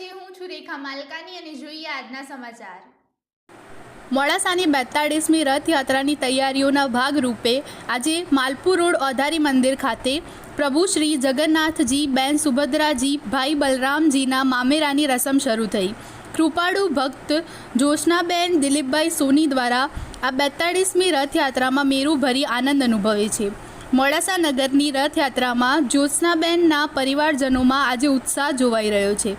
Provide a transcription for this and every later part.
છે. હું છું રેખા માલકાની અને જોઈએ આજના સમાચાર. મોડાસાની 42મી રથયાત્રાની તૈયારીઓના ભાગરૂપે આજે માલપુર રોડ ઓધારી મંદિર ખાતે પ્રભુ શ્રી જગન્નાથજી, બેન સુભદ્રાજી, ભાઈ બલરામજીના મામેરાની રસમ શરૂ થઈ. કૃપાળુ ભક્ત જોશનાબેન દિલીપભાઈ સોની દ્વારા આ 42મી રથયાત્રામાં મેરુભરી આનંદ અનુભવે છે. મોડાસા નગરની રથયાત્રામાં જ્યોત્સનાબેનના પરિવારજનોમાં આજે ઉત્સાહ જોવાઈ રહ્યો છે.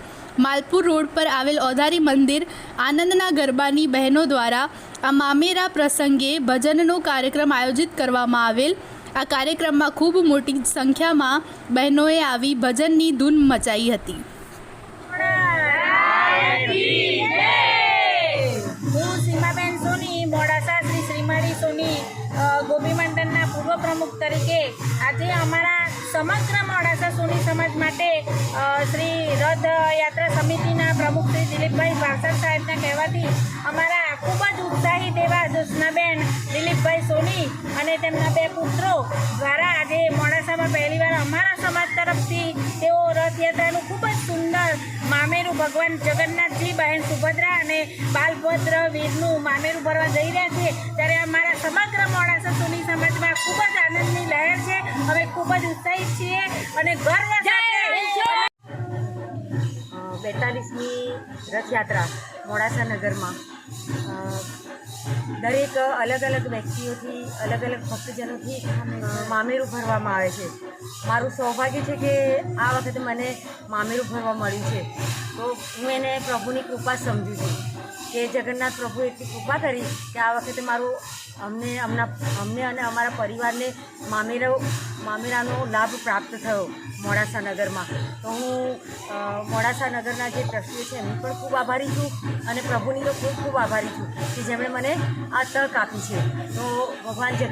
માલપુર રોડ પર આવેલ ઓધારી મંદિર આનંદના ગરબાની બહેનો દ્વારા આ મામેરા પ્રસંગે ભજનનો કાર્યક્રમ આયોજિત કરવામાં આવેલ. આ કાર્યક્રમમાં ખૂબ મોટી સંખ્યામાં બહેનોએ આવી ભજનની ધૂન મચાઈ હતી. હું સીમાબેન સોની, મોડાસા શ્રી શ્રીમાળી સોની ગોપી મંડળના પૂર્વ પ્રમુખ તરીકે આજે અમારા સમગ્ર મોડાસા સોની સમાજ માટે શ્રી રથયાત્રા સમિતિના પ્રમુખ શ્રી દિલીપભાઈ પાર્ષદ સાહેબના કહેવાથી અમારા ખૂબ જ ઉત્સાહિત એવા જોશનાબેન દિલીપભાઈ સોની અને તેમના બે પુત્રો દ્વારા આજે મોડાસામાં પહેલીવાર અમારા સમાજ તરફથી તેઓ રથયાત્રાનું ખૂબ જ સુંદર મામેરું ભગવાન જગન્નાથજી, બહેન સુભદ્રા અને બાલભદ્ર વીરનું મામેરું ભરવા જઈ રહ્યા છે. ત્યારે અમારા સમગ્ર મોડાસા સોની સમાજમાં ખૂબ જ આનંદની લહેર છે. અમે ખૂબ જ ઉત્સાહિત છીએ અને ગર્વ સાથે 42મી રથયાત્રા મોડાસા નગરમાં દરેક અલગ અલગ વ્યક્તિઓથી, અલગ અલગ ભક્તજનોથી મામેરું ભરવામાં આવે છે. મારું સૌભાગ્ય છે કે આ વખતે મને મામેરું ભરવા મળ્યું છે. તો હું એને પ્રભુની કૃપા સમજું છું કે જગન્નાથ પ્રભુએ એટલી કૃપા કરી કે આ વખતે અમને અને અમારા પરિવારને મામેરાનો લાભ પ્રાપ્ત થયો મોડાસા નગરમાં. તો હું મોડાસા નગરના જે ટ્રસ્ટીઓ છે એમની પણ ખૂબ આભારી છું અને પ્રભુની તો ખૂબ ખૂબ આભારી છું કે જેમણે મને આ તક આપી છે. તો ભગવાન